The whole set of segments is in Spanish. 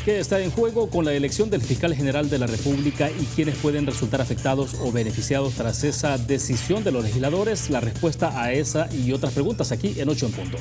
¿Qué está en juego con la elección del fiscal general de la República y quiénes pueden resultar afectados o beneficiados tras esa decisión de los legisladores? La respuesta a esa y otras preguntas aquí en 8 en punto.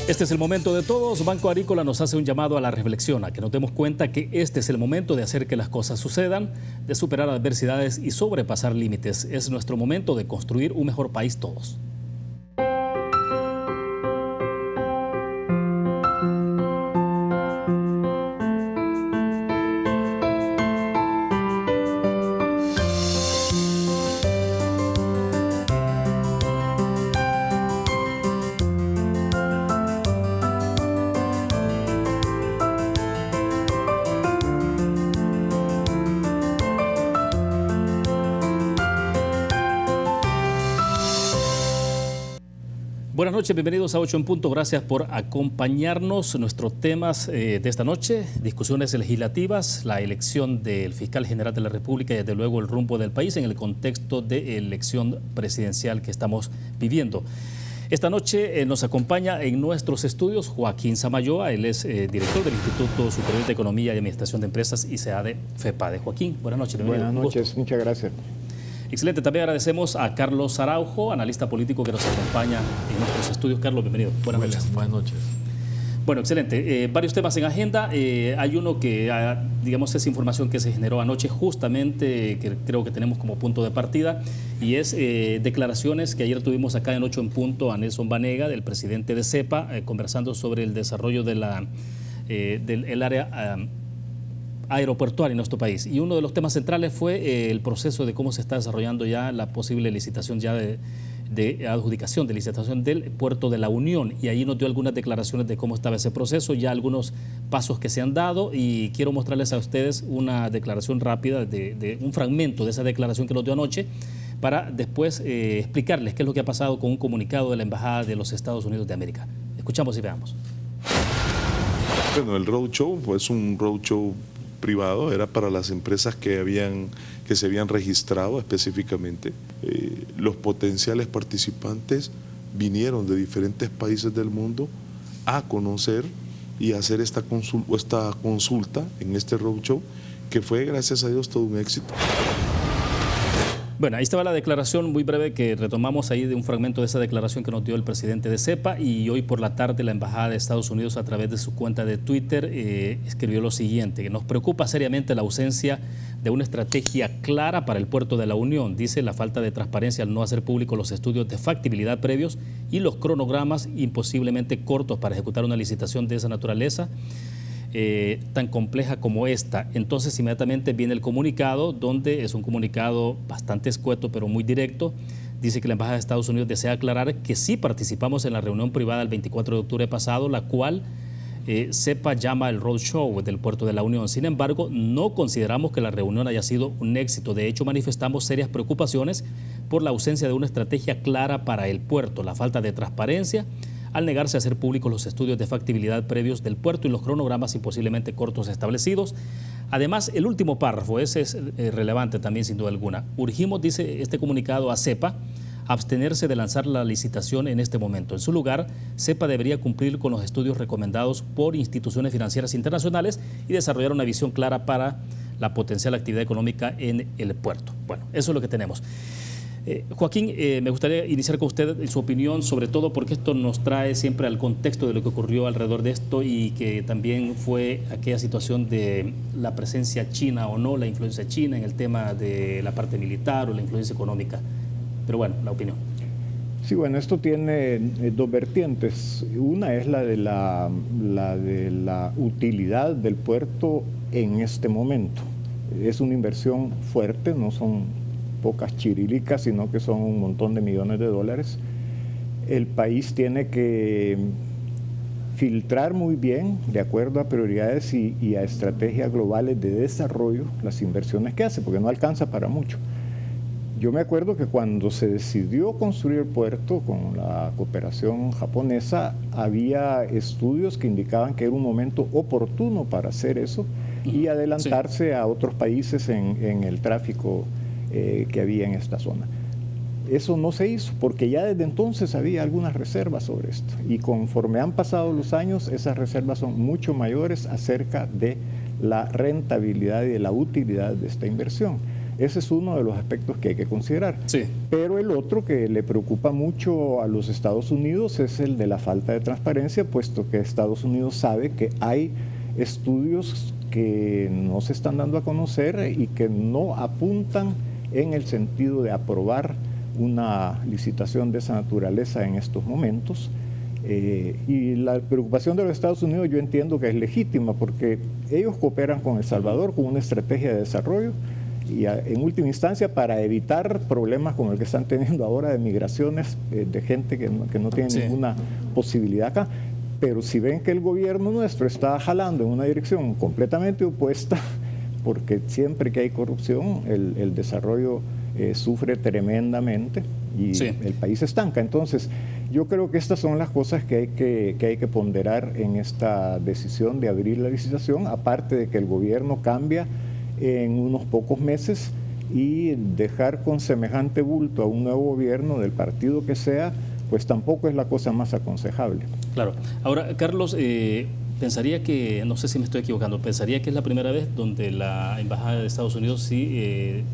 Este es el momento de todos. Banco Agrícola nos hace un llamado a la reflexión, a que nos demos cuenta que este es el momento de hacer que las cosas sucedan, de superar adversidades y sobrepasar límites. Es nuestro momento de construir un mejor país todos. Buenas noches, bienvenidos a 8 en punto. Gracias por acompañarnos. Nuestros temas de esta noche: discusiones legislativas, la elección del fiscal general de la República y desde luego el rumbo del país en el contexto de elección presidencial que estamos viviendo. Esta noche nos acompaña en nuestros estudios Joaquín Samayoa. Él es director del Instituto Superior de Economía y Administración de Empresas, ICEADE FEPADE. Joaquín, buenas noches. Bienvenido. Buenas noches, muchas gracias. Excelente, también agradecemos a Carlos Araujo, analista político que nos acompaña en nuestros estudios. Carlos, bienvenido. Buenas noches. Buenas noches. Bueno, excelente. Varios temas en agenda. Hay uno que, digamos, es información que se generó anoche justamente, que creo que tenemos como punto de partida, y es declaraciones que ayer tuvimos acá en 8 en punto a Nelson Vanega, del presidente de CEPA, conversando sobre el desarrollo de del área aeroportuaria en nuestro país. Y uno de los temas centrales fue el proceso de cómo se está desarrollando ya la posible licitación ya de adjudicación, de licitación del puerto de la Unión. Y ahí nos dio algunas declaraciones de cómo estaba ese proceso, ya algunos pasos que se han dado, y quiero mostrarles a ustedes una declaración rápida, de un fragmento de esa declaración que nos dio anoche, para después explicarles qué es lo que ha pasado con un comunicado de la Embajada de los Estados Unidos de América. Escuchamos y veamos. Bueno, el roadshow es un roadshow privado, era para las empresas que se habían registrado específicamente. Los potenciales participantes vinieron de diferentes países del mundo a conocer y hacer esta consulta en este roadshow, que fue, gracias a Dios, todo un éxito. Bueno, ahí estaba la declaración muy breve que retomamos ahí de un fragmento de esa declaración que nos dio el presidente de CEPA, y hoy por la tarde la Embajada de Estados Unidos, a través de su cuenta de Twitter, escribió lo siguiente: que nos preocupa seriamente la ausencia de una estrategia clara para el puerto de la Unión. Dice: la falta de transparencia al no hacer público los estudios de factibilidad previos y los cronogramas imposiblemente cortos para ejecutar una licitación de esa naturaleza, tan compleja como esta. Entonces inmediatamente viene el comunicado, donde es un comunicado bastante escueto pero muy directo. Dice que la Embajada de Estados Unidos desea aclarar que sí participamos en la reunión privada el 24 de octubre pasado, la cual CEPA llama el roadshow del puerto de la Unión. Sin embargo, no consideramos que la reunión haya sido un éxito. De hecho, manifestamos serias preocupaciones por la ausencia de una estrategia clara para el puerto, la falta de transparencia al negarse a hacer públicos los estudios de factibilidad previos del puerto y los cronogramas imposiblemente cortos establecidos. Además, el último párrafo, ese es relevante también sin duda alguna. Urgimos, dice este comunicado, a CEPA abstenerse de lanzar la licitación en este momento. En su lugar, CEPA debería cumplir con los estudios recomendados por instituciones financieras internacionales y desarrollar una visión clara para la potencial actividad económica en el puerto. Bueno, eso es lo que tenemos. Joaquín, me gustaría iniciar con usted su opinión, sobre todo porque esto nos trae siempre al contexto de lo que ocurrió alrededor de esto, y que también fue aquella situación de la presencia china o no, la influencia china en el tema de la parte militar o la influencia económica. Pero bueno, la opinión. Sí, bueno, esto tiene dos vertientes. Una es la de la utilidad del puerto en este momento. Es una inversión fuerte, no son pocas chirilicas, sino que son un montón de millones de dólares. El país tiene que filtrar muy bien, de acuerdo a prioridades y a estrategias globales de desarrollo, las inversiones que hace, porque no alcanza para mucho. Yo me acuerdo que cuando se decidió construir el puerto con la cooperación japonesa, había estudios que indicaban que era un momento oportuno para hacer eso y adelantarse a otros países en el tráfico que había en esta zona. Eso no se hizo porque ya desde entonces había algunas reservas sobre esto y conforme han pasado los años esas reservas son mucho mayores acerca de la rentabilidad y de la utilidad de esta inversión. Ese es uno de los aspectos que hay que considerar. Sí. Pero el otro que le preocupa mucho a los Estados Unidos es el de la falta de transparencia, puesto que Estados Unidos sabe que hay estudios que no se están dando a conocer y que no apuntan en el sentido de aprobar una licitación de esa naturaleza en estos momentos. Y la preocupación de los Estados Unidos yo entiendo que es legítima porque ellos cooperan con El Salvador con una estrategia de desarrollo y en última instancia para evitar problemas como el que están teniendo ahora de migraciones de gente que no tiene ninguna posibilidad acá. Pero si ven que el gobierno nuestro está jalando en una dirección completamente opuesta, porque siempre que hay corrupción el desarrollo sufre tremendamente y el país se estanca. Entonces, yo creo que estas son las cosas que hay que ponderar en esta decisión de abrir la licitación, aparte de que el gobierno cambia en unos pocos meses y dejar con semejante bulto a un nuevo gobierno del partido que sea, pues tampoco es la cosa más aconsejable. Claro. Ahora, Carlos, pensaría que, no sé si me estoy equivocando, pensaría que es la primera vez donde la Embajada de Estados Unidos sí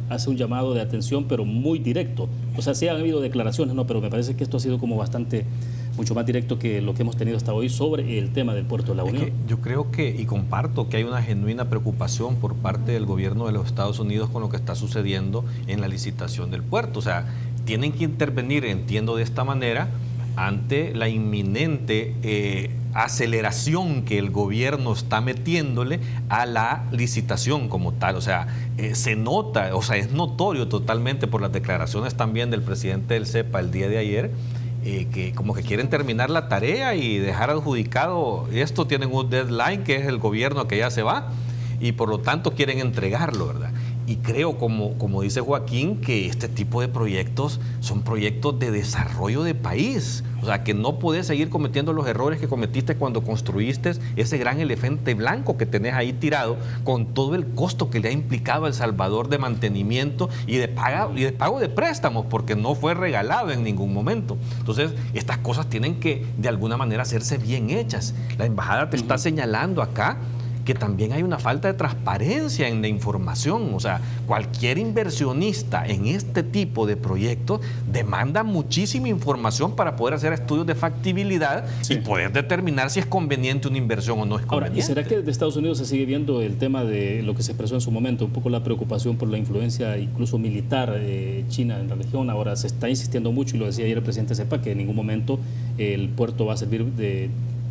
hace un llamado de atención, pero muy directo. O sea, sí han habido declaraciones, ¿no? Pero me parece que esto ha sido como mucho más directo que lo que hemos tenido hasta hoy sobre el tema del Puerto de la Unión. Yo creo que, y comparto, que hay una genuina preocupación por parte del gobierno de los Estados Unidos con lo que está sucediendo en la licitación del puerto. O sea, tienen que intervenir, entiendo de esta manera, ante la inminente aceleración que el gobierno está metiéndole a la licitación como tal. O sea, se nota, o sea, es notorio totalmente por las declaraciones también del presidente del CEPA el día de ayer, que como que quieren terminar la tarea y dejar adjudicado esto, tienen un deadline que es el gobierno que ya se va y por lo tanto quieren entregarlo, ¿verdad? Y creo, como dice Joaquín, que este tipo de proyectos son proyectos de desarrollo de país. O sea, que no podés seguir cometiendo los errores que cometiste cuando construiste ese gran elefante blanco que tenés ahí tirado, con todo el costo que le ha implicado a El Salvador de mantenimiento y de pago de préstamos, porque no fue regalado en ningún momento. Entonces, estas cosas tienen que, de alguna manera, hacerse bien hechas. La embajada te está señalando acá que también hay una falta de transparencia en la información. O sea, cualquier inversionista en este tipo de proyectos demanda muchísima información para poder hacer estudios de factibilidad y poder determinar si es conveniente una inversión o no es conveniente. Ahora, ¿y será que de Estados Unidos se sigue viendo el tema de lo que se expresó en su momento, un poco la preocupación por la influencia incluso militar china en la región? Ahora se está insistiendo mucho, y lo decía ayer el presidente CEPA, que en ningún momento el puerto va a servir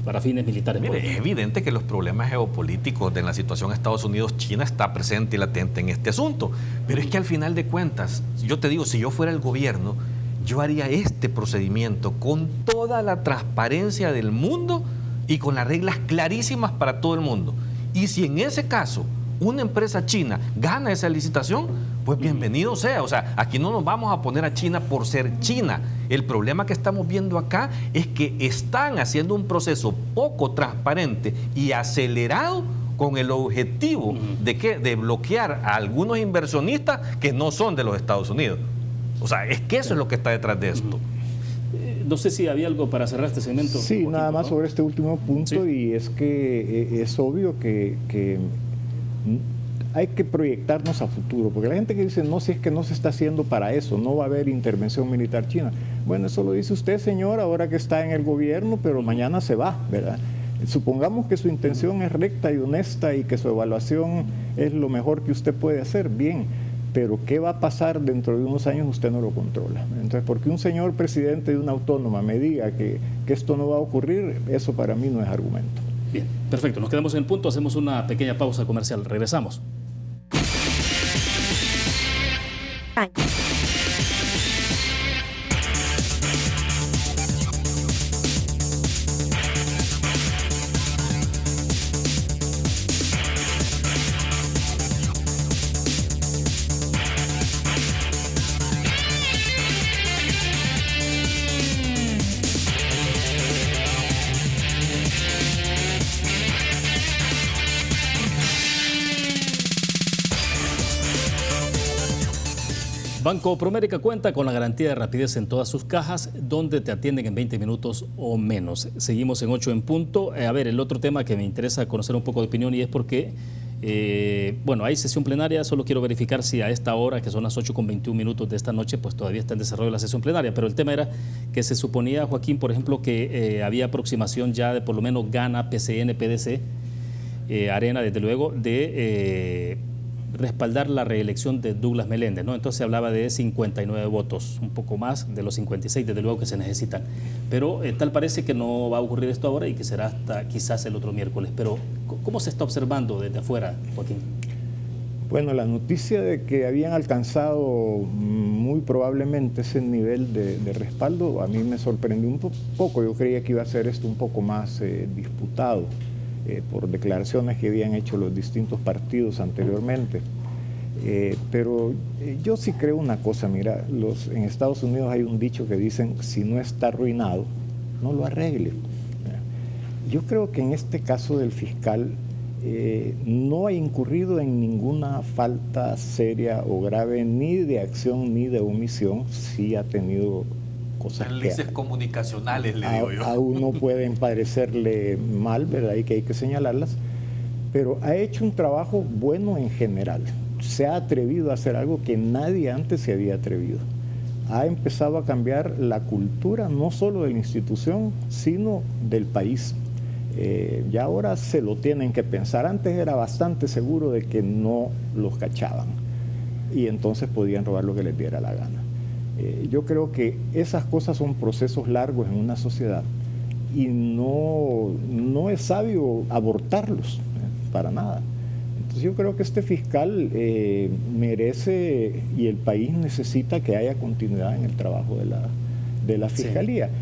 para fines militares. Mire, es evidente que los problemas geopolíticos de la situación Estados Unidos-China está presente y latente en este asunto, pero es que al final de cuentas, yo te digo, si yo fuera el gobierno, yo haría este procedimiento con toda la transparencia del mundo y con las reglas clarísimas para todo el mundo. Y si en ese caso una empresa china gana esa licitación, pues bienvenido sea. O sea, aquí no nos vamos a poner a China por ser China. El problema que estamos viendo acá es que están haciendo un proceso poco transparente y acelerado con el objetivo de ¿qué? De bloquear a algunos inversionistas que no son de los Estados Unidos. O sea, es que eso es lo que está detrás de esto. No sé si había algo para cerrar este segmento. Sí, nada más sobre este último punto, y es que es obvio que hay que proyectarnos a futuro, porque la gente que dice, no, si es que no se está haciendo para eso, no va a haber intervención militar china. Bueno, eso lo dice usted, señor, ahora que está en el gobierno, pero mañana se va, ¿verdad? Supongamos que su intención es recta y honesta y que su evaluación es lo mejor que usted puede hacer, bien, pero ¿qué va a pasar dentro de unos años? Usted no lo controla. Entonces, porque un señor presidente de una autónoma me diga que esto no va a ocurrir, eso para mí no es argumento. Bien, perfecto. Nos quedamos en el punto, hacemos una pequeña pausa comercial. Regresamos. Banco Promérica cuenta con la garantía de rapidez en todas sus cajas, donde te atienden en 20 minutos o menos. Seguimos en 8 en punto. A ver, el otro tema que me interesa conocer un poco de opinión, y es porque, bueno, hay sesión plenaria. Solo quiero verificar si a esta hora, que son las 8:21 de esta noche, pues todavía está en desarrollo la sesión plenaria. Pero el tema era que se suponía, Joaquín, por ejemplo, que había aproximación ya de por lo menos Gana, PCN, PDC, Arena, desde luego, de respaldar la reelección de Douglas Meléndez, ¿no? Entonces se hablaba de 59 votos, un poco más de los 56, desde luego, que se necesitan. Pero tal parece que no va a ocurrir esto ahora y que será hasta quizás el otro miércoles. Pero ¿cómo se está observando desde afuera, Joaquín? Bueno, la noticia de que habían alcanzado muy probablemente ese nivel de respaldo a mí me sorprendió un poco. Yo creía que iba a ser esto un poco más disputado por declaraciones que habían hecho los distintos partidos anteriormente. Pero yo sí creo una cosa, mira, en Estados Unidos hay un dicho que dicen: si no está arruinado, no lo arregle. Yo creo que en este caso del fiscal no ha incurrido en ninguna falta seria o grave, ni de acción ni de omisión. Sí ha tenido cosas análisis comunicacionales, le digo yo. A uno pueden parecerle mal, ¿verdad? Y que hay que señalarlas, pero ha hecho un trabajo bueno en general. Se ha atrevido a hacer algo que nadie antes se había atrevido. Ha empezado a cambiar la cultura, no solo de la institución, sino del país. Ya ahora se lo tienen que pensar. Antes era bastante seguro de que no los cachaban y entonces podían robar lo que les diera la gana. Yo creo que esas cosas son procesos largos en una sociedad y no es sabio abortarlos, para nada. Entonces yo creo que este fiscal merece, y el país necesita, que haya continuidad en el trabajo de la fiscalía. Sí.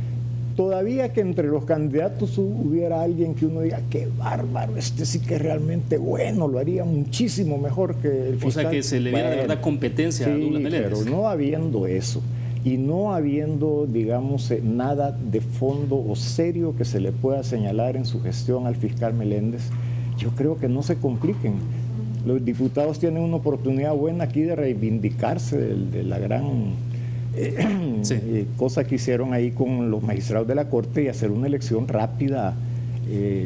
Todavía que entre los candidatos hubiera alguien que uno diga: qué bárbaro, este sí que es realmente bueno, lo haría muchísimo mejor que el fiscal. O sea, que se le diera de verdad competencia a Douglas Meléndez. Pero no habiendo eso, y no habiendo, digamos, nada de fondo o serio que se le pueda señalar en su gestión al fiscal Meléndez, yo creo que no se compliquen. Los diputados tienen una oportunidad buena aquí de reivindicarse de la gran cosa que hicieron ahí con los magistrados de la Corte y hacer una elección rápida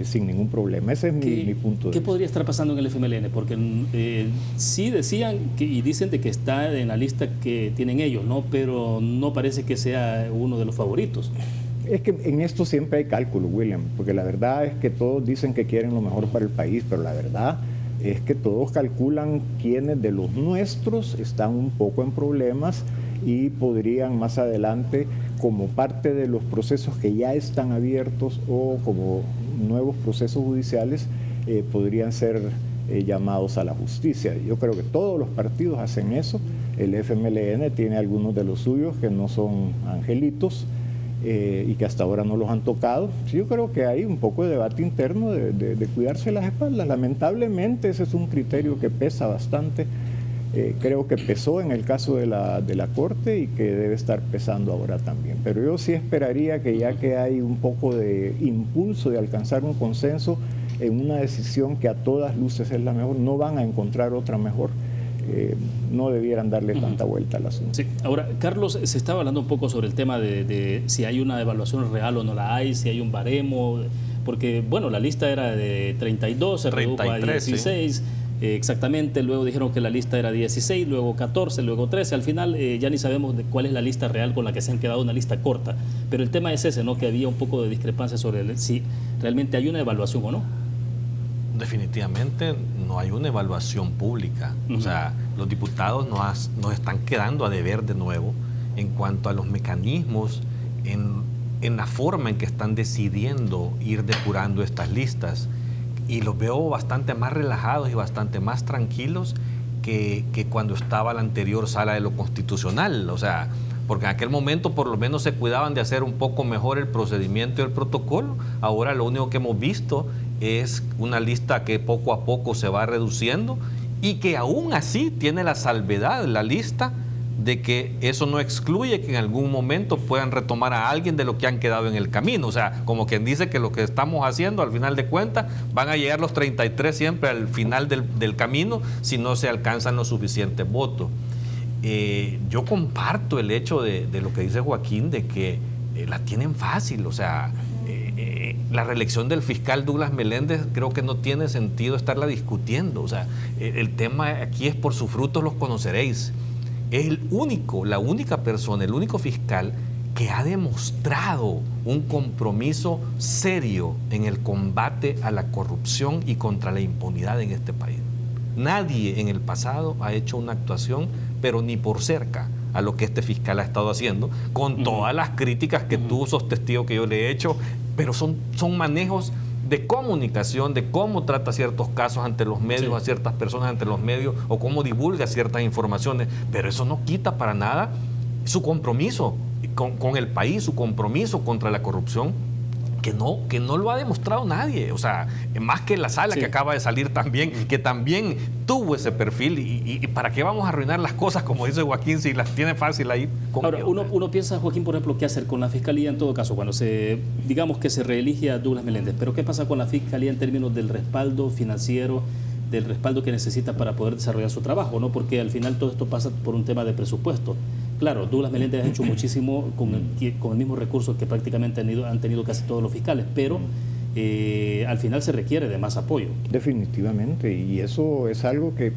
sin ningún problema. Ese es mi punto de vista. ¿Qué podría estar pasando en el FMLN? Porque sí decían y dicen de que está en la lista que tienen ellos, ¿no? Pero no parece que sea uno de los favoritos. Es que en esto siempre hay cálculo, William, porque la verdad es que todos dicen que quieren lo mejor para el país, pero la verdad es que todos calculan quiénes de los nuestros están un poco en problemas y podrían más adelante, como parte de los procesos que ya están abiertos o como nuevos procesos judiciales, podrían ser llamados a la justicia. Yo creo que todos los partidos hacen eso. El FMLN tiene algunos de los suyos que no son angelitos y que hasta ahora no los han tocado. Sí, yo creo que hay un poco de debate interno de cuidarse las espaldas. Lamentablemente ese es un criterio que pesa bastante. Creo que pesó en el caso de la Corte y que debe estar pesando ahora también. Pero yo sí esperaría que, ya que hay un poco de impulso de alcanzar un consenso en una decisión que a todas luces es la mejor, no van a encontrar otra mejor. No debieran darle tanta vuelta al asunto. Sí. Ahora, Carlos, se estaba hablando un poco sobre el tema de si hay una evaluación real o no la hay, si hay un baremo, porque, bueno, la lista era de 32, se redujo a 16. Sí. Exactamente, luego dijeron que la lista era 16, luego 14, luego 13, al final ya ni sabemos cuál es la lista real con la que se han quedado, una lista corta, pero el tema es ese, ¿no? Que había un poco de discrepancia sobre si realmente hay una evaluación o no. Definitivamente no hay una evaluación pública. O sea, los diputados nos están quedando a deber de nuevo en cuanto a los mecanismos, en la forma en que están decidiendo ir depurando estas listas. Y los veo bastante más relajados y bastante más tranquilos que cuando estaba la anterior sala de lo constitucional. O sea, porque en aquel momento por lo menos se cuidaban de hacer un poco mejor el procedimiento y el protocolo. Ahora lo único que hemos visto es una lista que poco a poco se va reduciendo y que aún así tiene la salvedad, la lista, de que eso no excluye que en algún momento puedan retomar a alguien de lo que han quedado en el camino. O sea, como quien dice que lo que estamos haciendo, al final de cuentas, van a llegar los 33 siempre al final del camino si no se alcanzan los suficientes votos. yo comparto el hecho de lo que dice Joaquín, de que la tienen fácil. O sea, la reelección del fiscal Douglas Meléndez creo que no tiene sentido estarla discutiendo. O sea, el tema aquí es: por sus frutos los conoceréis. Es la única persona, el único fiscal que ha demostrado un compromiso serio en el combate a la corrupción y contra la impunidad en este país. Nadie en el pasado ha hecho una actuación, pero ni por cerca, a lo que este fiscal ha estado haciendo, con todas las críticas que tú sos testigo que yo le he hecho, pero son manejos de comunicación, de cómo trata ciertos casos ante los medios, a ciertas personas ante los medios, o cómo divulga ciertas informaciones, pero eso no quita para nada su compromiso con el país, su compromiso contra la corrupción, que no lo ha demostrado nadie. O sea, más que la sala que acaba de salir también, que también tuvo ese perfil, y ¿para qué vamos a arruinar las cosas, como dice Joaquín, si las tiene fácil ahí? Ahora, uno piensa, Joaquín, por ejemplo, qué hacer con la Fiscalía en todo caso, cuando digamos que se reelige a Douglas Meléndez, pero ¿qué pasa con la Fiscalía en términos del respaldo financiero, del respaldo que necesita para poder desarrollar su trabajo, ¿no? Porque al final todo esto pasa por un tema de presupuesto. Claro, Douglas Meléndez ha hecho muchísimo con el mismo recurso que prácticamente han tenido casi todos los fiscales, pero al final se requiere de más apoyo. Definitivamente, y eso es algo que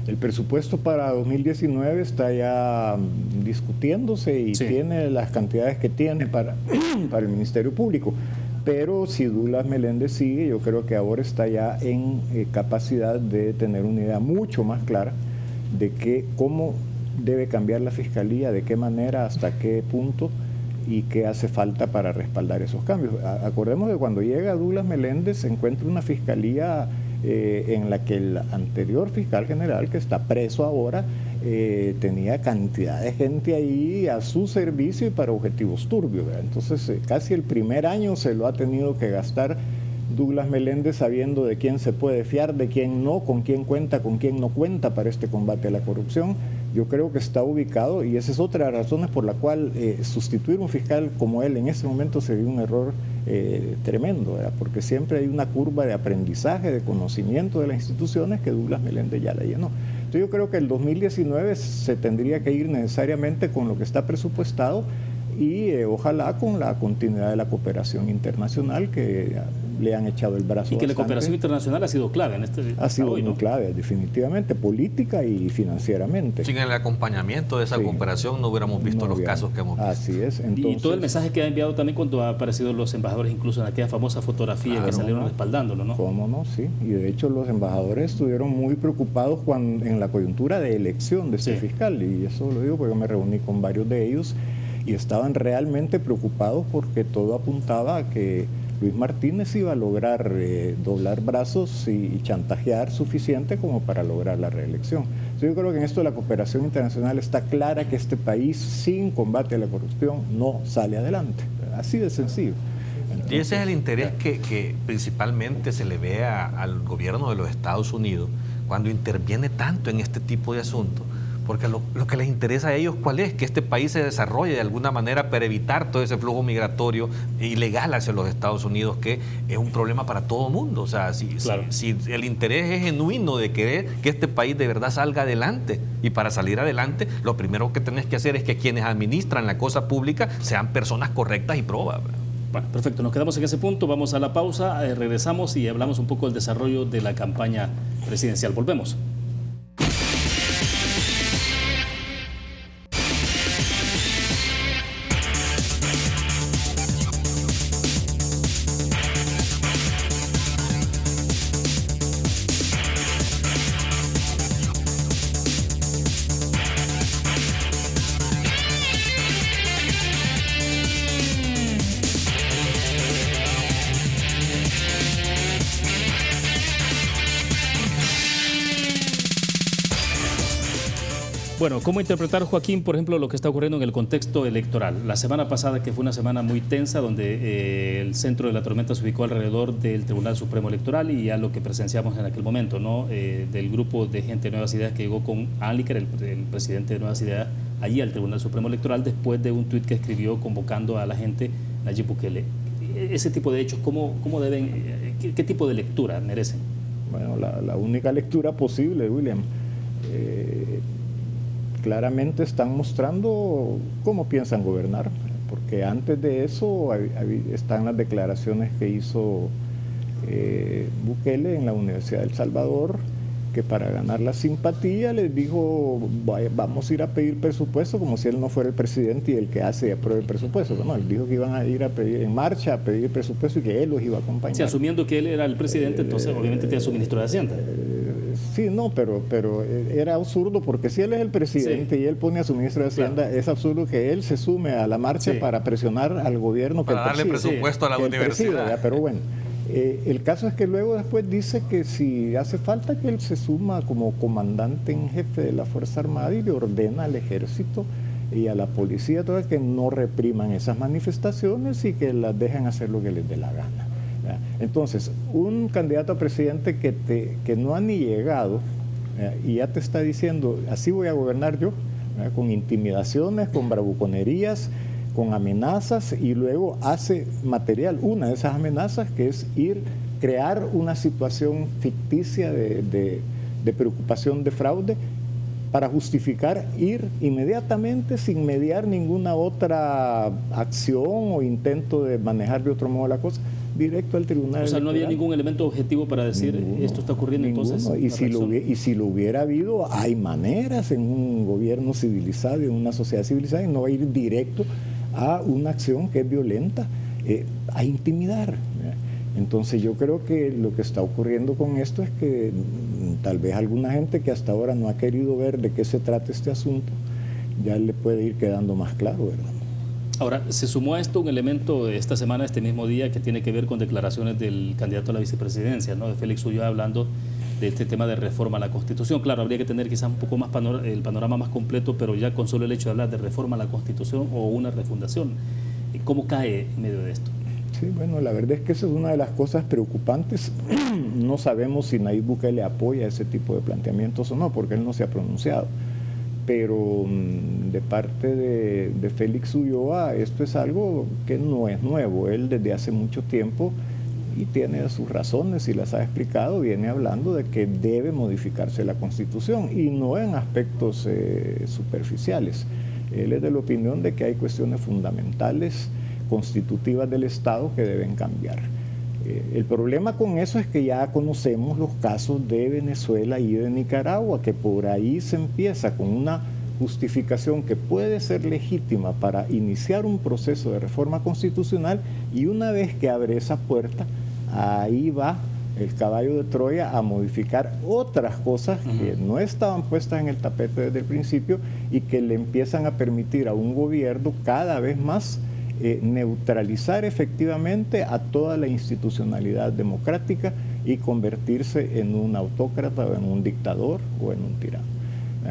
el presupuesto para 2019 está ya discutiéndose y tiene las cantidades que tiene para el Ministerio Público. Pero si Douglas Meléndez sigue, yo creo que ahora está ya en capacidad de tener una idea mucho más clara de cómo debe cambiar la Fiscalía, de qué manera, hasta qué punto y qué hace falta para respaldar esos cambios. Acordemos que cuando llega Douglas Meléndez se encuentra una Fiscalía en la que el anterior fiscal general, que está preso ahora, tenía cantidad de gente ahí a su servicio y para objetivos turbios, ¿verdad? Entonces casi el primer año se lo ha tenido que gastar Douglas Meléndez sabiendo de quién se puede fiar, de quién no, con quién cuenta, con quién no cuenta para este combate a la corrupción. Yo creo que está ubicado, y esa es otra de las razones por la cual sustituir un fiscal como él en ese momento sería un error tremendo, ¿verdad? Porque siempre hay una curva de aprendizaje, de conocimiento de las instituciones que Douglas Meléndez ya la llenó. Entonces yo creo que el 2019 se tendría que ir necesariamente con lo que está presupuestado y ojalá con la continuidad de la cooperación internacional que le han echado el brazo. Y que bastante. La cooperación internacional ha sido clave en este Ha sido hoy, muy ¿no? clave, definitivamente, política y financieramente. Sin el acompañamiento de esa cooperación no hubiéramos visto los casos que hemos visto. Así es. Entonces, y todo el mensaje que ha enviado también cuando han aparecido los embajadores, incluso en aquella famosa fotografía que salieron respaldándolo, ¿no? ¿Cómo no? Sí. Y de hecho los embajadores estuvieron muy preocupados en la coyuntura de elección de este fiscal, y eso lo digo porque me reuní con varios de ellos y estaban realmente preocupados porque todo apuntaba a que Luis Martínez iba a lograr doblar brazos y chantajear suficiente como para lograr la reelección. Entonces yo creo que en esto de la cooperación internacional está clara que este país sin combate a la corrupción no sale adelante. Así de sencillo. Entonces, y ese es el interés que principalmente se le ve al gobierno de los Estados Unidos cuando interviene tanto en este tipo de asuntos. Porque lo que les interesa a ellos, ¿cuál es? Que este país se desarrolle de alguna manera para evitar todo ese flujo migratorio ilegal hacia los Estados Unidos, que es un problema para todo el mundo. O sea, si el interés es genuino de querer que este país de verdad salga adelante, y para salir adelante, lo primero que tenés que hacer es que quienes administran la cosa pública sean personas correctas y probas. Bueno, perfecto. Nos quedamos en ese punto. Vamos a la pausa, regresamos y hablamos un poco del desarrollo de la campaña presidencial. Volvemos. Bueno, ¿cómo interpretar, Joaquín, por ejemplo, lo que está ocurriendo en el contexto electoral? La semana pasada, que fue una semana muy tensa, donde el centro de la tormenta se ubicó alrededor del Tribunal Supremo Electoral y ya lo que presenciamos en aquel momento, ¿no? Del grupo de gente de Nuevas Ideas que llegó con Anliker, el presidente de Nuevas Ideas, allí al Tribunal Supremo Electoral, después de un tuit que escribió convocando a la gente, Nayib Bukele. Ese tipo de hechos, ¿cómo deben, qué tipo de lectura merecen? Bueno, la única lectura posible, William, claramente están mostrando cómo piensan gobernar, porque antes de eso están las declaraciones que hizo Bukele en la Universidad de El Salvador, que para ganar la simpatía les dijo, vamos a ir a pedir presupuesto, como si él no fuera el presidente y el que hace y aprueba el presupuesto. No, él dijo que iban a ir a pedir en marcha a pedir presupuesto y que él los iba a acompañar. Sí, asumiendo que él era el presidente, entonces obviamente tiene su ministro de Hacienda. Sí, no, pero era absurdo, porque si él es el presidente y él pone a su ministro de Hacienda, es absurdo que él se sume a la marcha para presionar al gobierno para darle presupuesto a la universidad. Pero bueno, el caso es que luego después dice que si hace falta que él se suma como comandante en jefe de la Fuerza Armada y le ordena al ejército y a la policía toda que no repriman esas manifestaciones y que las dejen hacer lo que les dé la gana. Entonces, un candidato a presidente que no ha ni llegado y ya te está diciendo, así voy a gobernar yo, con intimidaciones, con bravuconerías, con amenazas, y luego hace material una de esas amenazas, que es crear una situación ficticia de preocupación de fraude para justificar ir inmediatamente, sin mediar ninguna otra acción o intento de manejar de otro modo la cosa, directo al tribunal. O sea, no había ningún elemento objetivo para decir esto está ocurriendo, entonces. Y si lo hubiera habido, hay maneras en un gobierno civilizado, en una sociedad civilizada, y no va a ir directo a una acción que es violenta, a intimidar. Entonces yo creo que lo que está ocurriendo con esto es que tal vez alguna gente que hasta ahora no ha querido ver de qué se trata este asunto, ya le puede ir quedando más claro, ¿verdad? Ahora, se sumó a esto un elemento de esta semana, este mismo día, que tiene que ver con declaraciones del candidato a la vicepresidencia, ¿no?, de Félix Ulloa, hablando de este tema de reforma a la Constitución. Claro, habría que tener quizás un poco más el panorama más completo, pero ya con solo el hecho de hablar de reforma a la Constitución o una refundación, ¿cómo cae en medio de esto? Sí, bueno, la verdad es que esa es una de las cosas preocupantes. No sabemos si Nayib Bukele apoya ese tipo de planteamientos o no, porque él no se ha pronunciado. Pero de parte de Félix Ulloa, esto es algo que no es nuevo. Él desde hace mucho tiempo, y tiene sus razones y las ha explicado, viene hablando de que debe modificarse la Constitución, y no en aspectos superficiales. Él es de la opinión de que hay cuestiones fundamentales constitutivas del Estado que deben cambiar. El problema con eso es que ya conocemos los casos de Venezuela y de Nicaragua, que por ahí se empieza con una justificación que puede ser legítima para iniciar un proceso de reforma constitucional, y una vez que abre esa puerta, ahí va el caballo de Troya a modificar otras cosas que no estaban puestas en el tapete desde el principio y que le empiezan a permitir a un gobierno cada vez más neutralizar efectivamente a toda la institucionalidad democrática y convertirse en un autócrata o en un dictador o en un tirano.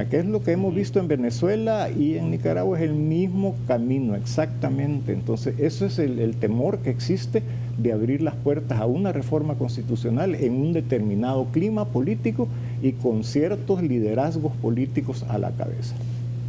¿Qué es lo que hemos visto en Venezuela y en Nicaragua? Es el mismo camino, exactamente. Entonces, eso es el temor que existe de abrir las puertas a una reforma constitucional en un determinado clima político y con ciertos liderazgos políticos a la cabeza.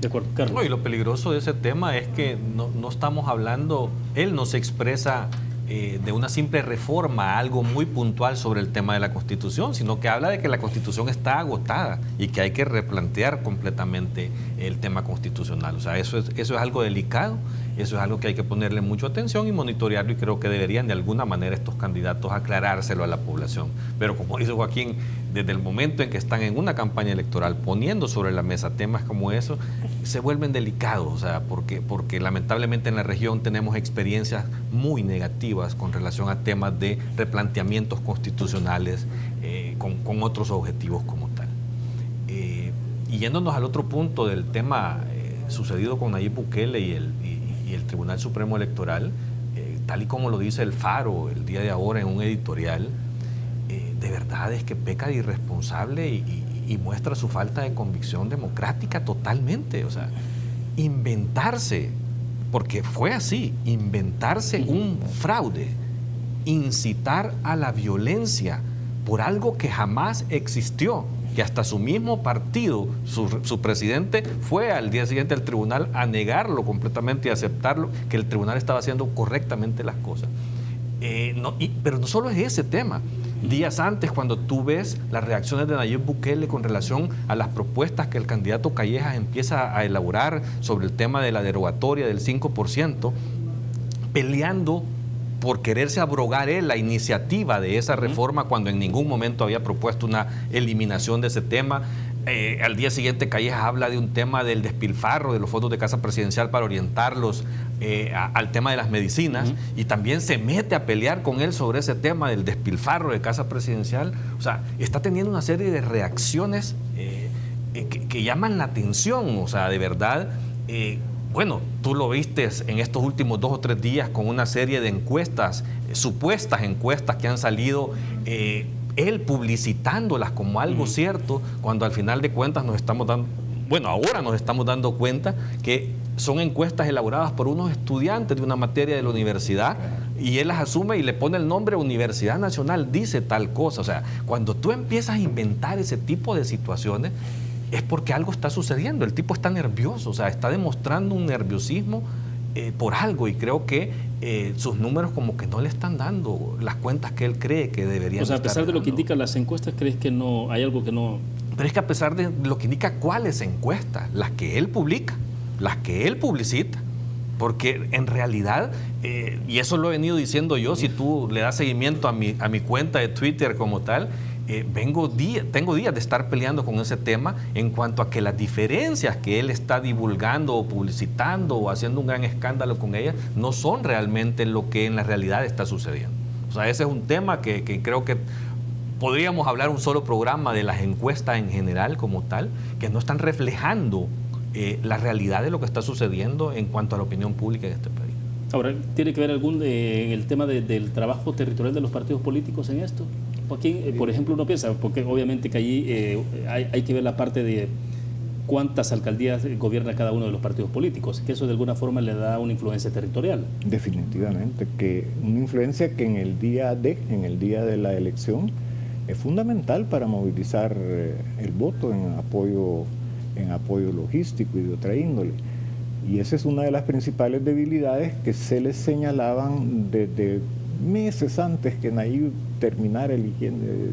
De acuerdo, Carlos. No, y lo peligroso de ese tema es que no estamos hablando, él no se expresa de una simple reforma, algo muy puntual sobre el tema de la Constitución, sino que habla de que la Constitución está agotada y que hay que replantear completamente el tema constitucional. O sea, eso es algo delicado, eso es algo que hay que ponerle mucha atención y monitorearlo, y creo que deberían de alguna manera estos candidatos aclarárselo a la población. Pero como dice Joaquín, desde el momento en que están en una campaña electoral poniendo sobre la mesa temas como eso, se vuelven delicados, o sea, porque lamentablemente en la región tenemos experiencias muy negativas con relación a temas de replanteamientos constitucionales con otros objetivos como tal. Y yéndonos al otro punto del tema sucedido con Nayib Bukele y el Tribunal Supremo Electoral, tal y como lo dice el Faro el día de ahora en un editorial, de verdad es que peca de irresponsable y muestra su falta de convicción democrática totalmente. O sea, inventarse, porque fue así, inventarse un fraude, incitar a la violencia por algo que jamás existió, que hasta su mismo partido, su presidente, fue al día siguiente al tribunal a negarlo completamente y aceptarlo, que el tribunal estaba haciendo correctamente las cosas. Pero no solo es ese tema. Días antes, cuando tú ves las reacciones de Nayib Bukele con relación a las propuestas que el candidato Callejas empieza a elaborar sobre el tema de la derogatoria del 5%, peleando por quererse abrogar él la iniciativa de esa reforma cuando en ningún momento había propuesto una eliminación de ese tema. Al día siguiente Callejas habla de un tema del despilfarro de los fondos de casa presidencial para orientarlos al tema de las medicinas, y también se mete a pelear con él sobre ese tema del despilfarro de casa presidencial. O sea, está teniendo una serie de reacciones que llaman la atención, o sea, de verdad. Bueno, tú lo viste en estos últimos 2 o 3 días con una serie de encuestas, supuestas encuestas que han salido, él publicitándolas como algo cierto, cuando al final de cuentas nos estamos dando, bueno, ahora nos estamos dando cuenta que son encuestas elaboradas por unos estudiantes de una materia de la universidad, y él las asume y le pone el nombre Universidad Nacional, dice tal cosa. O sea, cuando tú empiezas a inventar ese tipo de situaciones, es porque algo está sucediendo. El tipo está nervioso, o sea, está demostrando un nerviosismo por algo, y creo que sus números como que no le están dando las cuentas que él cree que deberían estar. O sea, a pesar de lo que indican las encuestas, ¿crees que no hay algo que no...? Pero es que a pesar de lo que indica cuáles encuestas, las que él publica, las que él publicita, porque en realidad, y eso lo he venido diciendo yo, si tú le das seguimiento a mi cuenta de Twitter como tal, tengo días de estar peleando con ese tema en cuanto a que las diferencias que él está divulgando o publicitando o haciendo un gran escándalo con ellas no son realmente lo que en la realidad está sucediendo. O sea, ese es un tema que creo que podríamos hablar un solo programa de las encuestas en general como tal, que no están reflejando la realidad de lo que está sucediendo en cuanto a la opinión pública en este país. Ahora, ¿tiene que ver el tema del trabajo territorial de los partidos políticos en esto? Aquí, por ejemplo, uno piensa, porque obviamente que allí hay que ver la parte de cuántas alcaldías gobierna cada uno de los partidos políticos, que eso de alguna forma le da una influencia territorial. Definitivamente, que una influencia que en el día de la elección es fundamental para movilizar el voto en apoyo logístico y de otra índole. Y esa es una de las principales debilidades que se les señalaban desde meses antes que Nayib terminara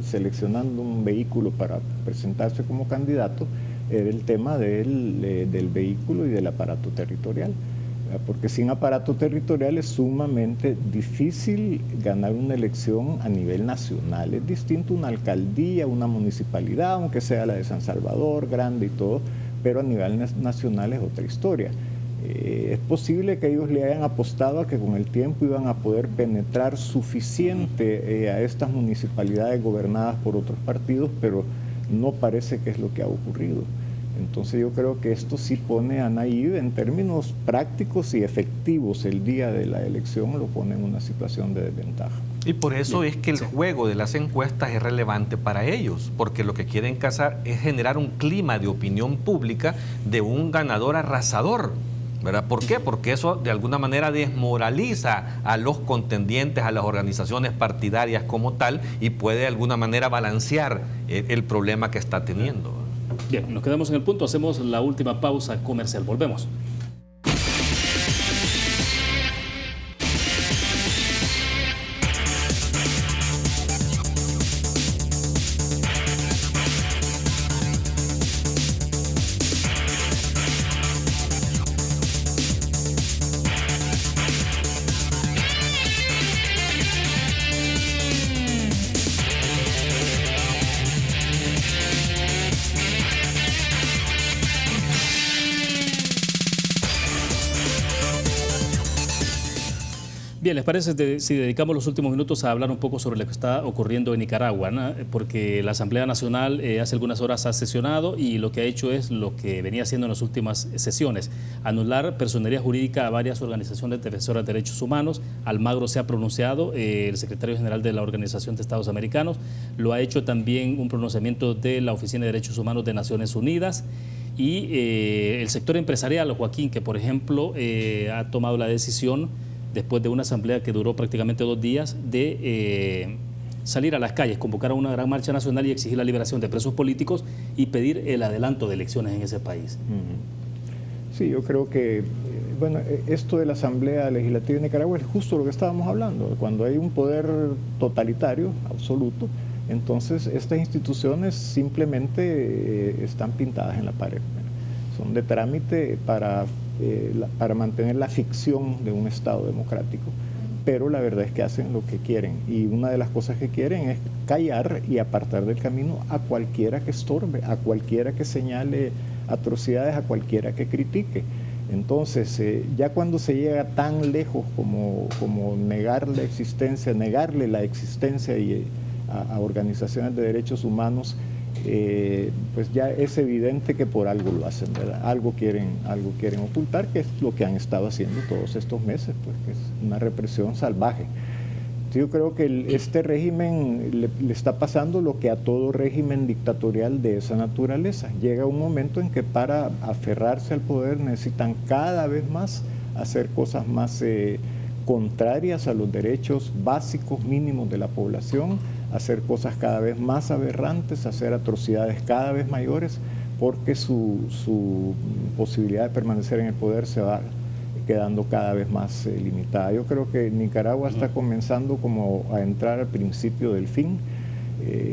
seleccionando un vehículo para presentarse como candidato, era el tema del vehículo y del aparato territorial. Porque sin aparato territorial es sumamente difícil ganar una elección a nivel nacional. Es distinto una alcaldía, una municipalidad, aunque sea la de San Salvador, grande y todo, pero a nivel nacional es otra historia. Es posible que ellos le hayan apostado a que con el tiempo iban a poder penetrar suficiente a estas municipalidades gobernadas por otros partidos, pero no parece que es lo que ha ocurrido. Entonces yo creo que esto sí pone a Nayib en términos prácticos y efectivos el día de la elección, lo pone en una situación de desventaja. Y por eso es que el juego de las encuestas es relevante para ellos, porque lo que quieren es generar un clima de opinión pública de un ganador arrasador, ¿verdad? ¿Por qué? Porque eso de alguna manera desmoraliza a los contendientes, a las organizaciones partidarias como tal, y puede de alguna manera balancear el problema que está teniendo. Bien, nos quedamos en el punto, hacemos la última pausa comercial, volvemos. Bien, ¿les parece si dedicamos los últimos minutos a hablar un poco sobre lo que está ocurriendo en Nicaragua, ¿no? Porque la Asamblea Nacional hace algunas horas ha sesionado y lo que ha hecho es lo que venía haciendo en las últimas sesiones, anular personería jurídica a varias organizaciones defensoras de derechos humanos. Almagro se ha pronunciado, el secretario general de la Organización de Estados Americanos, lo ha hecho también un pronunciamiento de la Oficina de Derechos Humanos de Naciones Unidas. Y el sector empresarial, Joaquín, que por ejemplo ha tomado la decisión después de una asamblea que duró prácticamente 2 días, de salir a las calles, convocar a una gran marcha nacional y exigir la liberación de presos políticos y pedir el adelanto de elecciones en ese país. Sí, yo creo que Bueno, esto de la Asamblea Legislativa de Nicaragua es justo lo que estábamos hablando. Cuando hay un poder totalitario, absoluto, entonces estas instituciones simplemente están pintadas en la pared. Son de trámite para mantener la ficción de un Estado democrático, pero la verdad es que hacen lo que quieren. Y una de las cosas que quieren es callar y apartar del camino a cualquiera que estorbe, a cualquiera que señale atrocidades, a cualquiera que critique. Entonces, ya cuando se llega tan lejos como negar la existencia, negarle la existencia a organizaciones de derechos humanos, pues ya es evidente que por algo lo hacen, ¿verdad? Algo quieren ocultar, que es lo que han estado haciendo todos estos meses, pues que es una represión salvaje. Yo creo que este régimen le está pasando lo que a todo régimen dictatorial de esa naturaleza. Llega un momento en que para aferrarse al poder necesitan cada vez más hacer cosas más contrarias a los derechos básicos mínimos de la población, hacer cosas cada vez más aberrantes, hacer atrocidades cada vez mayores, porque su posibilidad de permanecer en el poder se va quedando cada vez más limitada. Yo creo que Nicaragua está comenzando como a entrar al principio del fin.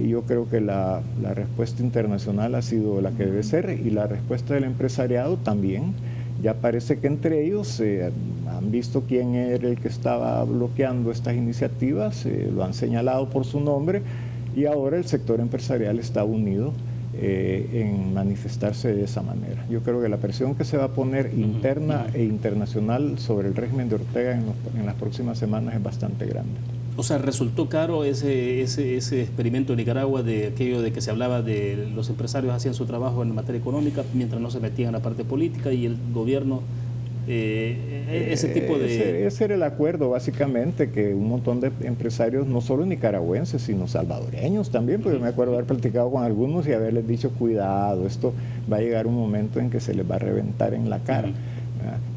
Yo creo que la respuesta internacional ha sido la que debe ser, y la respuesta del empresariado también. Ya parece que entre ellos han visto quién era el que estaba bloqueando estas iniciativas, lo han señalado por su nombre, y ahora el sector empresarial está unido en manifestarse de esa manera. Yo creo que la presión que se va a poner interna e internacional sobre el régimen de Ortega en las próximas semanas es bastante grande. O sea, ¿resultó caro ese experimento en Nicaragua de aquello de que se hablaba de los empresarios hacían su trabajo en materia económica mientras no se metían en la parte política y el gobierno, ese tipo de... Ese era el acuerdo, básicamente, que un montón de empresarios, no solo nicaragüenses, sino salvadoreños también, porque me acuerdo haber platicado con algunos y haberles dicho, cuidado, esto va a llegar un momento en que se les va a reventar en la cara.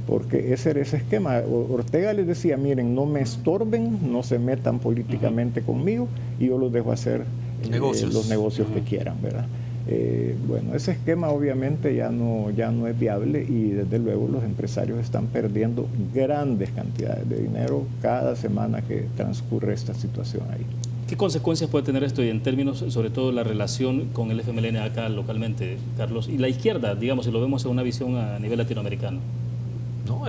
Porque ese era ese esquema. Ortega les decía, miren, no me estorben, no se metan políticamente conmigo, y yo los dejo hacer los negocios que quieran, ¿verdad? Bueno, ese esquema obviamente ya no es viable, y desde luego los empresarios están perdiendo grandes cantidades de dinero cada semana que transcurre esta situación ahí. ¿Qué consecuencias puede tener esto, y en términos sobre todo la relación con el FMLN acá localmente, Carlos? Y la izquierda, digamos, si lo vemos en una visión a nivel latinoamericano. No,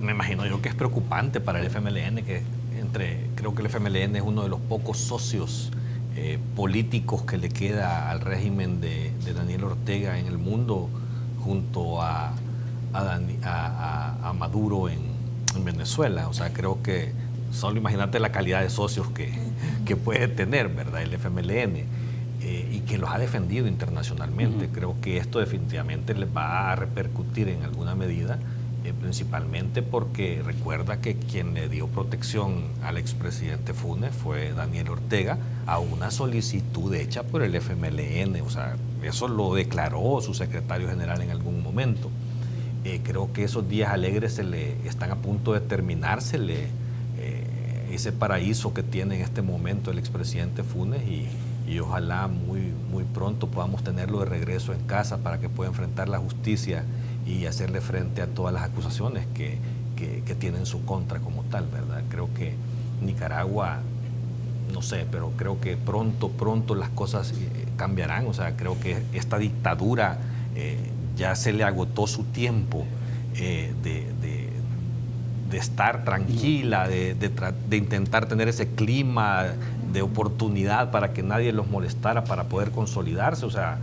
me imagino yo que es preocupante para el FMLN, creo que el FMLN es uno de los pocos socios políticos que le queda al régimen de Daniel Ortega en el mundo, junto a Maduro en Venezuela. O sea, creo que solo imagínate la calidad de socios que puede tener, ¿verdad?, el FMLN, y que los ha defendido internacionalmente. Creo que esto definitivamente les va a repercutir en alguna medida, principalmente porque recuerda que quien le dio protección al expresidente Funes fue Daniel Ortega a una solicitud hecha por el FMLN. O sea, eso lo declaró su secretario general en algún momento. Creo que esos días alegres están a punto de terminársele ese paraíso que tiene en este momento el expresidente Funes, y ojalá muy pronto podamos tenerlo de regreso en casa para que pueda enfrentar la justicia y hacerle frente a todas las acusaciones que tiene en su contra como tal, ¿verdad? Creo que Nicaragua, no sé, pero creo que pronto las cosas cambiarán. O sea, creo que esta dictadura ya se le agotó su tiempo de estar tranquila, de intentar tener ese clima de oportunidad para que nadie los molestara, para poder consolidarse. O sea,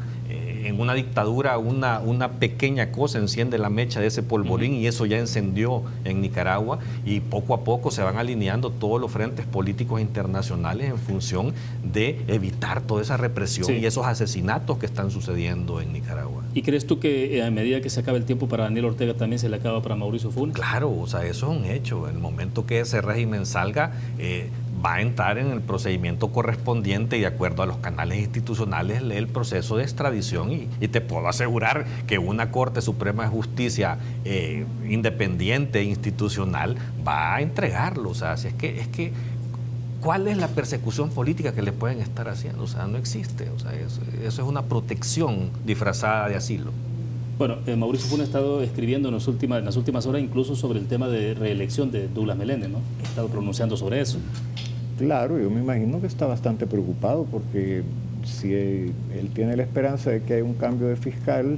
en una dictadura una pequeña cosa enciende la mecha de ese polvorín, y eso ya encendió en Nicaragua, y poco a poco se van alineando todos los frentes políticos internacionales en función de evitar toda esa represión y esos asesinatos que están sucediendo en Nicaragua. ¿Y crees tú que a medida que se acabe el tiempo para Daniel Ortega también se le acaba para Mauricio Funes? Claro, o sea, eso es un hecho. En el momento que ese régimen salga, va a entrar en el procedimiento correspondiente, y de acuerdo a los canales institucionales el proceso de extradición, y te puedo asegurar que una Corte Suprema de Justicia independiente, institucional, va a entregarlo. O sea, si es que ¿cuál es la persecución política que le pueden estar haciendo? O sea, no existe. O sea, eso es una protección disfrazada de asilo. Bueno, Mauricio Funes ha estado escribiendo en las últimas horas incluso sobre el tema de reelección de Douglas Meléndez, ¿no? Ha estado pronunciando sobre eso. Claro, yo me imagino que está bastante preocupado porque si él tiene la esperanza de que haya un cambio de fiscal,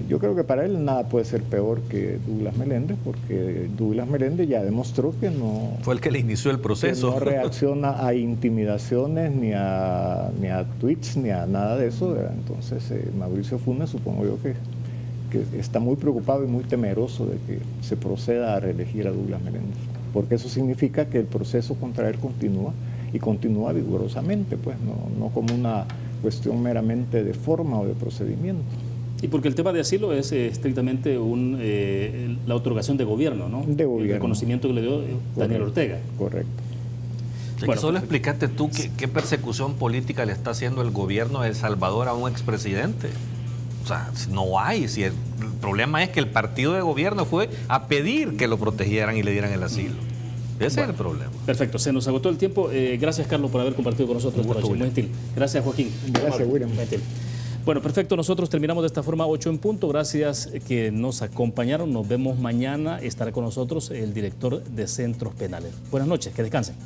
yo creo que para él nada puede ser peor que Douglas Meléndez, porque Douglas Meléndez ya demostró que no... Fue el que le inició el proceso. Que no reacciona a intimidaciones, ni a tweets, ni a nada de eso, ¿verdad? Entonces, Mauricio Funes, supongo yo que está muy preocupado y muy temeroso de que se proceda a reelegir a Douglas Meléndez, porque eso significa que el proceso contra él continúa y continúa vigorosamente, pues no como una cuestión meramente de forma o de procedimiento. Y porque el tema de asilo es estrictamente la otorgación de gobierno, ¿no? De gobierno. El reconocimiento que le dio Daniel Ortega. Correcto. Bueno, solo explicaste tú qué persecución política le está haciendo el gobierno de El Salvador a un expresidente. O sea, no hay. Si el problema es que el partido de gobierno fue a pedir que lo protegieran y le dieran el asilo. Ese es el problema. Perfecto, se nos agotó el tiempo. Gracias, Carlos, por haber compartido con nosotros esta noche. Muy gentil. Gracias, Joaquín. Gracias, William. Bueno, perfecto. Nosotros terminamos de esta forma 8 en punto. Gracias que nos acompañaron. Nos vemos mañana. Estará con nosotros el director de Centros Penales. Buenas noches, que descansen.